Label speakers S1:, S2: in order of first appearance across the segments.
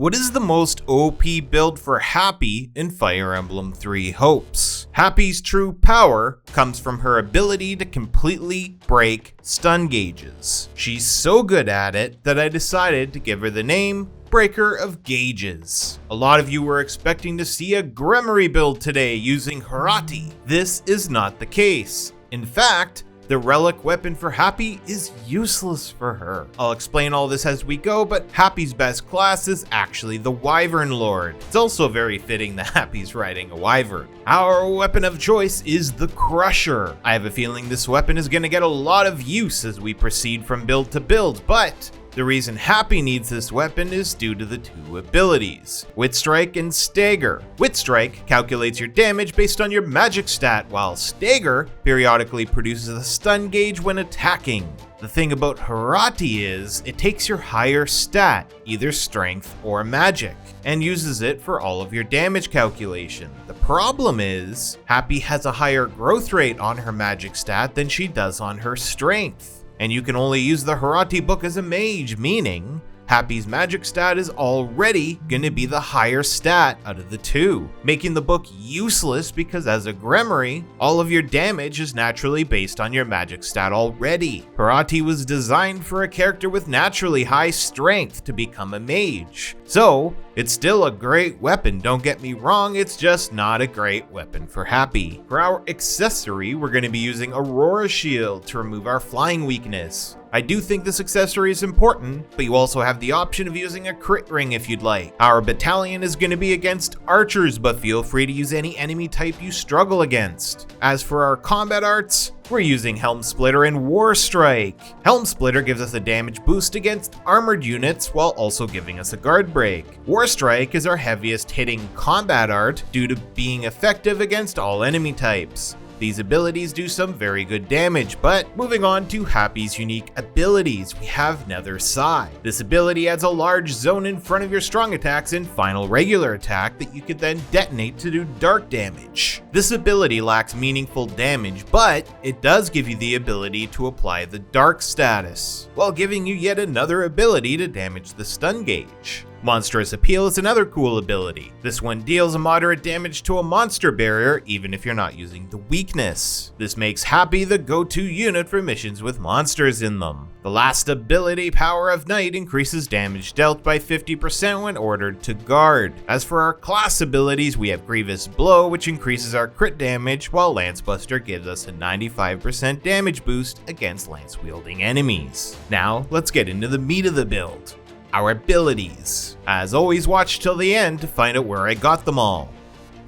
S1: What is the most OP build for Hapi in Fire Emblem 3 Hopes? Hapi's true power comes from her ability to completely break stun gauges. She's so good at it that I decided to give her the name Breaker of Gauges. A lot of you were expecting to see a Gremory build today using Hapi. This is not the case. In fact, the relic weapon for Hapi is useless for her. I'll explain all this as we go, but Hapi's best class is actually the Wyvern Lord. It's also very fitting that Hapi's riding a wyvern. Our weapon of choice is the Crusher. I have a feeling this weapon is going to get a lot of use as we proceed from build to build, but the reason Hapi needs this weapon is due to the two abilities, Wit Strike and Stagger. Wit Strike calculates your damage based on your magic stat, while Stagger periodically produces a stun gauge when attacking. The thing about Hapi is, it takes your higher stat, either strength or magic, and uses it for all of your damage calculation. The problem is, Hapi has a higher growth rate on her magic stat than she does on her strength. And you can only use the Hapi book as a mage, meaning Hapi's magic stat is already going to be the higher stat out of the two, making the book useless because as a Gremory, all of your damage is naturally based on your magic stat already. Hapi was designed for a character with naturally high strength to become a mage. So, it's still a great weapon, don't get me wrong, it's just not a great weapon for Hapi. For our accessory, we're going to be using Aurora Shield to remove our flying weakness. I do think this accessory is important, but you also have the option of using a crit ring if you'd like. Our battalion is going to be against archers, but feel free to use any enemy type you struggle against. As for our combat arts, we're using Helm Splitter and War Strike. Helm Splitter gives us a damage boost against armored units while also giving us a guard break. War Strike is our heaviest hitting combat art due to being effective against all enemy types. These abilities do some very good damage, but moving on to Hapi's unique abilities, we have Nether Sigh. This ability adds a large zone in front of your strong attacks and final regular attack that you could then detonate to do dark damage. This ability lacks meaningful damage, but it does give you the ability to apply the dark status, while giving you yet another ability to damage the stun gauge. Monstrous Appeal is another cool ability. This one deals a moderate damage to a monster barrier even if you're not using the weakness. This makes Hapi the go-to unit for missions with monsters in them. The last ability, Power of Night, increases damage dealt by 50% when ordered to guard. As for our class abilities, we have Grievous Blow, which increases our crit damage, while Lance Buster gives us a 95% damage boost against lance-wielding enemies. Now, let's get into the meat of the build. Our abilities. As always, watch till the end to find out where I got them all.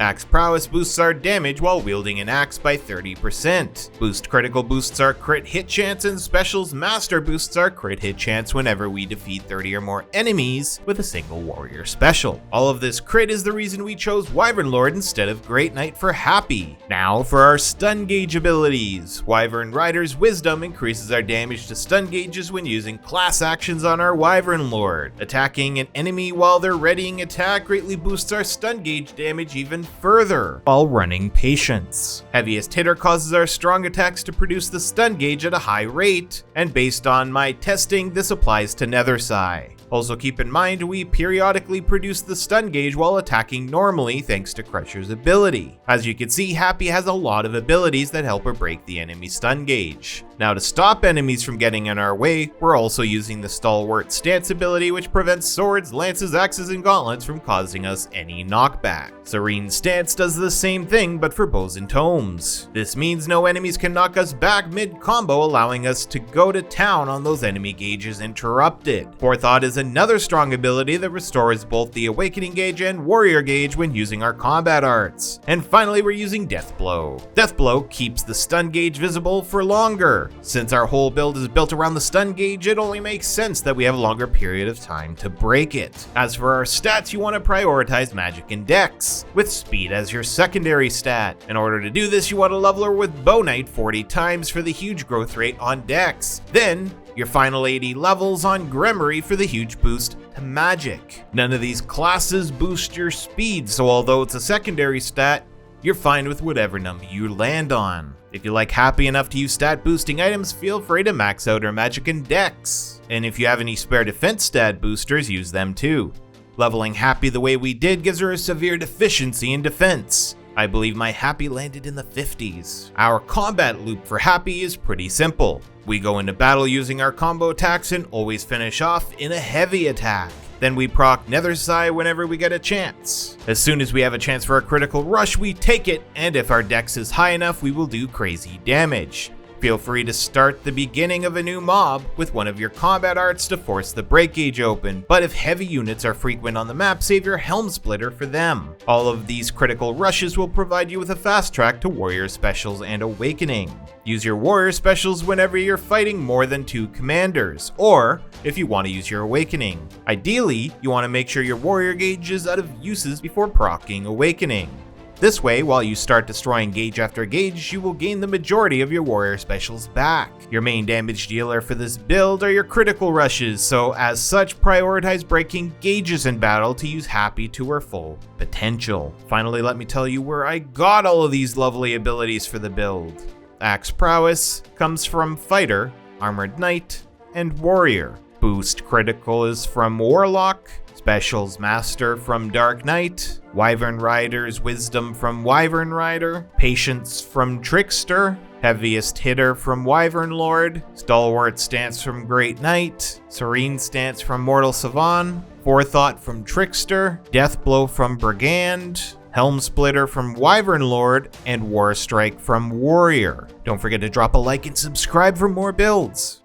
S1: Axe Prowess boosts our damage while wielding an axe by 30%. Boost Critical boosts our crit hit chance, and Specials Master boosts our crit hit chance whenever we defeat 30 or more enemies with a single warrior special. All of this crit is the reason we chose Wyvern Lord instead of Great Knight for Hapi. Now for our stun gauge abilities. Wyvern Rider's Wisdom increases our damage to stun gauges when using class actions on our Wyvern Lord. Attacking an enemy while they're readying attack greatly boosts our stun gauge damage even further, while running Patience. Heaviest Hitter causes our strong attacks to produce the stun gauge at a high rate, and based on my testing, this applies to Nether Sigh. Also keep in mind, we periodically produce the stun gauge while attacking normally thanks to Crusher's ability. As you can see, Hapi has a lot of abilities that help her break the enemy stun gauge. Now to stop enemies from getting in our way, we're also using the Stalwart Stance ability, which prevents swords, lances, axes, and gauntlets from causing us any knockback. Serene Stance does the same thing, but for bows and tomes. This means no enemies can knock us back mid-combo, allowing us to go to town on those enemy gauges interrupted. Forethought is another strong ability that restores both the Awakening gauge and Warrior gauge when using our combat arts. And finally, we're using Death Blow. Death Blow keeps the stun gauge visible for longer. Since our whole build is built around the stun gauge, it only makes sense that we have a longer period of time to break it. As for our stats, you want to prioritize Magic and Dex, with Speed as your secondary stat. In order to do this, you want to level her with Bow Knight 40 times for the huge growth rate on Dex. Then, your final 80 levels on Gremory for the huge boost to Magic. None of these classes boost your speed, so although it's a secondary stat, you're fine with whatever number you land on. If you like Hapi enough to use stat boosting items, feel free to max out her Magic and Dex. And if you have any spare defense stat boosters, use them too. Leveling Hapi the way we did gives her a severe deficiency in defense. I believe my Hapi landed in the 50s. Our combat loop for Hapi is pretty simple. We go into battle using our combo attacks and always finish off in a heavy attack. Then we proc Nethersai whenever we get a chance. As soon as we have a chance for a critical rush, we take it, and if our dex is high enough, we will do crazy damage. Feel free to start the beginning of a new mob with one of your combat arts to force the break gauge open, but if heavy units are frequent on the map, save your Helm Splitter for them. All of these critical rushes will provide you with a fast track to warrior specials and awakening. Use your warrior specials whenever you're fighting more than 2 commanders, or if you want to use your awakening. Ideally, you want to make sure your warrior gauge is out of uses before proccing awakening. This way, while you start destroying gauge after gauge, you will gain the majority of your warrior specials back. Your main damage dealer for this build are your critical rushes, so as such, prioritize breaking gauges in battle to use Hapi to her full potential. Finally, let me tell you where I got all of these lovely abilities for the build. Axe Prowess comes from Fighter, Armored Knight, and Warrior. Boost Critical is from Warlock, Specials Master from Dark Knight, Wyvern Rider's Wisdom from Wyvern Rider, Patience from Trickster, Heaviest Hitter from Wyvern Lord, Stalwart Stance from Great Knight, Serene Stance from Mortal Savan, Forethought from Trickster, Death Blow from Brigand, Helm Splitter from Wyvern Lord, and War Strike from Warrior. Don't forget to drop a like and subscribe for more builds.